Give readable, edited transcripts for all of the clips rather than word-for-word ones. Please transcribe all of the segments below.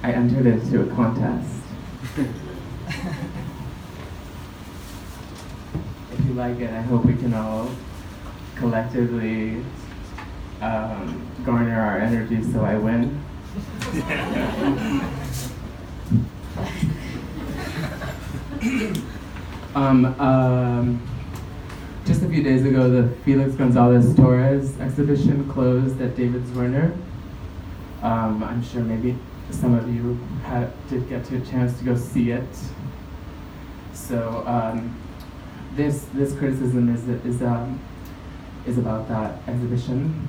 I entered into a contest. If you like it, I hope we can all collectively garner our energy so I win. Just a few days ago, the Felix Gonzalez Torres exhibition closed at David Zwirner. I'm sure maybe some of you did get a chance to go see it. So this criticism is about that exhibition.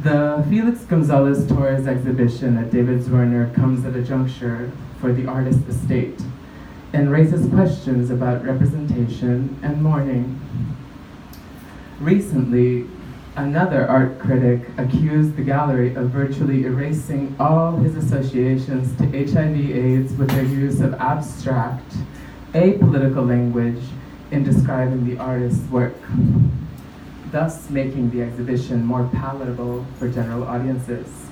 The Felix Gonzalez Torres exhibition at David Zwirner comes at a juncture for the artist estate and raises questions about representation and mourning. Recently, another art critic accused the gallery of virtually erasing all his associations to HIV/AIDS with their use of abstract, apolitical language in describing the artist's work, thus making the exhibition more palatable for general audiences.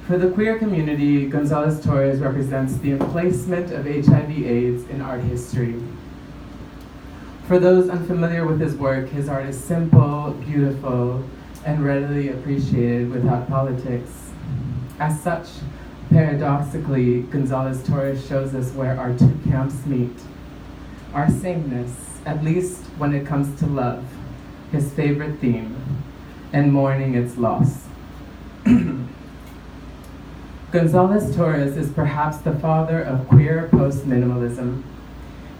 For the queer community, Gonzalez Torres represents the emplacement of HIV/AIDS in art history. For those unfamiliar with his work, his art is simple, beautiful, and readily appreciated without politics. As such, paradoxically, Gonzalez Torres shows us where our two camps meet. Our sameness, at least when it comes to love, his favorite theme, and mourning its loss. Gonzalez Torres is perhaps the father of queer post-minimalism,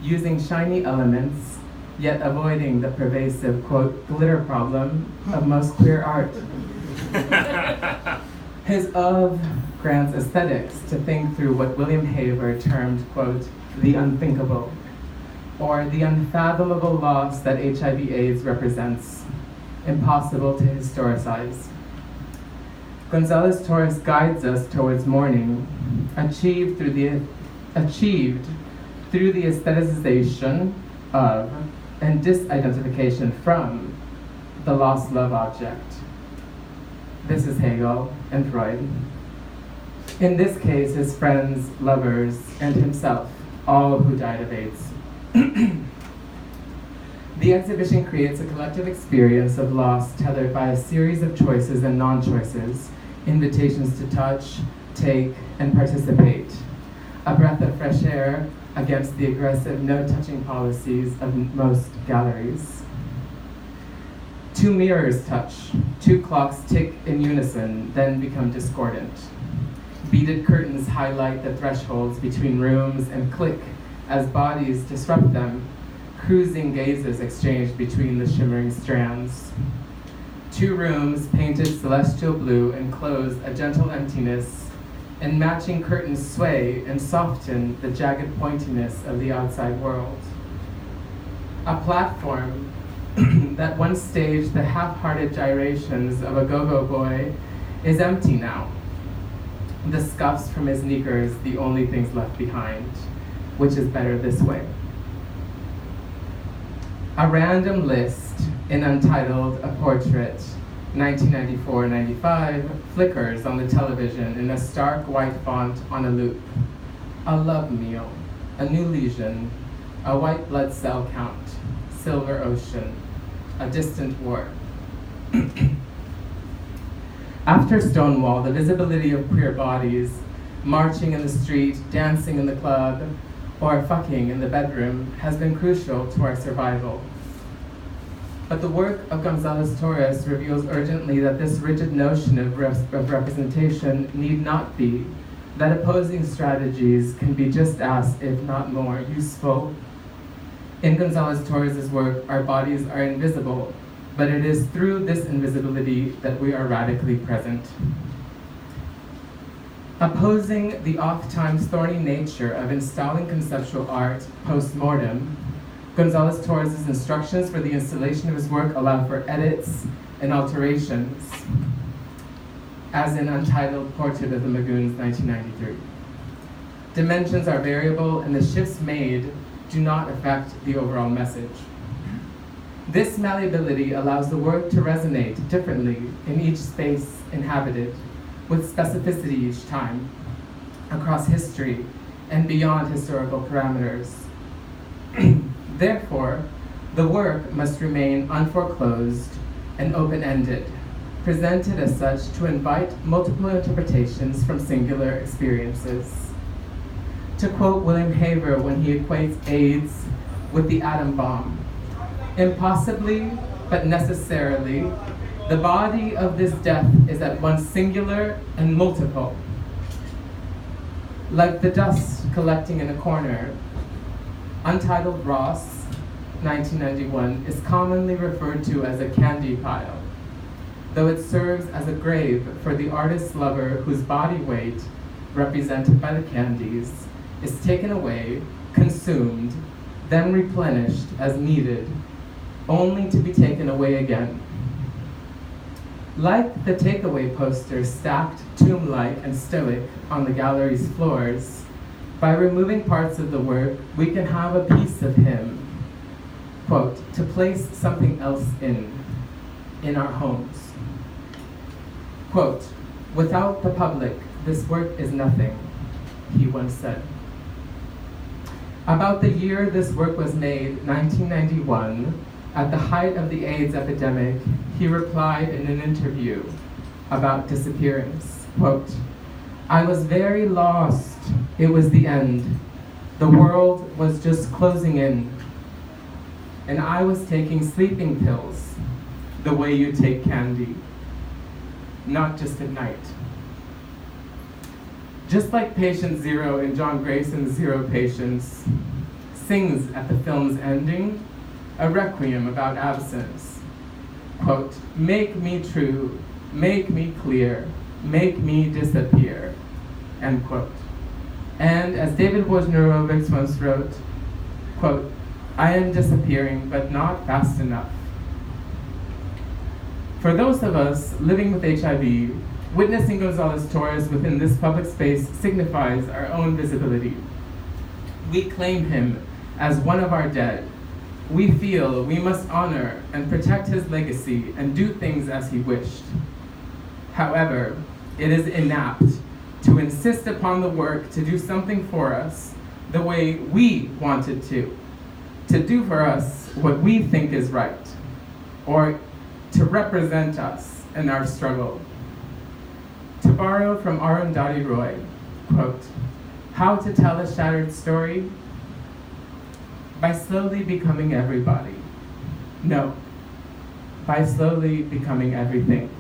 using shiny elements, yet avoiding the pervasive, quote, glitter problem of most queer art. His of grants aesthetics to think through what William Haver termed, quote, the unthinkable, or the unfathomable loss that HIV/AIDS represents, impossible to historicize. Gonzalez Torres guides us towards mourning, achieved through the aestheticization of and disidentification from the lost love object. This is Hegel and Freud. In this case, his friends, lovers, and himself, all who died of AIDS. The exhibition creates a collective experience of loss tethered by a series of choices and non-choices, invitations to touch, take, and participate. A breath of fresh air against the aggressive no-touching policies of most galleries. Two mirrors touch, two clocks tick in unison, then become discordant. Beaded curtains highlight the thresholds between rooms and click as bodies disrupt them. Cruising gazes exchange between the shimmering strands. Two rooms painted celestial blue enclose a gentle emptiness, and matching curtains sway and soften the jagged pointiness of the outside world. A platform that once staged the half-hearted gyrations of a go-go boy is empty now. The scuffs from his sneakers, the only things left behind, which is better this way. A random list in Untitled, a Portrait, 1994-95, flickers on the television in a stark white font on a loop. A love meal, a new lesion, a white blood cell count, silver ocean, a distant war. After Stonewall, the visibility of queer bodies, marching in the street, dancing in the club, or fucking in the bedroom has been crucial to our survival. But the work of Gonzalez Torres reveals urgently that this rigid notion of representation need not be, that opposing strategies can be just as, if not more, useful. In Gonzalez Torres' work, our bodies are invisible, but it is through this invisibility that we are radically present. Opposing the oft-times thorny nature of installing conceptual art post-mortem, Gonzalez Torres' instructions for the installation of his work allow for edits and alterations, as in Untitled Portrait of the Magoons, 1993. Dimensions are variable, and the shifts made do not affect the overall message. This malleability allows the work to resonate differently in each space inhabited, with specificity each time, across history and beyond historical parameters. Therefore, the work must remain unforeclosed and open-ended, presented as such to invite multiple interpretations from singular experiences. To quote William Haver when he equates AIDS with the atom bomb, impossibly but necessarily, the body of this death is at once singular and multiple. Like the dust collecting in a corner, Untitled Ross, 1991, is commonly referred to as a candy pile, though it serves as a grave for the artist's lover whose body weight, represented by the candies, is taken away, consumed, then replenished as needed, only to be taken away again. Like the takeaway posters stacked tomb-like and stoic on the gallery's floors, by removing parts of the work, we can have a piece of him, quote, to place something else in our homes. Quote, without the public, this work is nothing, he once said. About the year this work was made, 1991, at the height of the AIDS epidemic, he replied in an interview about disappearance, quote, I was very lost. It was the end. The world was just closing in. And I was taking sleeping pills, the way you take candy, not just at night. Just like patient zero in John Grayson's Zero Patience sings at the film's ending, a requiem about absence. Quote, make me true, make me clear, make me disappear, end quote. And as David Wojnarowicz once wrote, quote, I am disappearing, but not fast enough. For those of us living with HIV, witnessing Gonzalez Torres within this public space signifies our own visibility. We claim him as one of our dead. We feel we must honor and protect his legacy and do things as he wished. However, it is inapt to insist upon the work to do something for us the way we want it to do for us what we think is right, or to represent us in our struggle. To borrow from Arundhati Roy, quote, how to tell a shattered story? By slowly becoming everybody. No, by slowly becoming everything.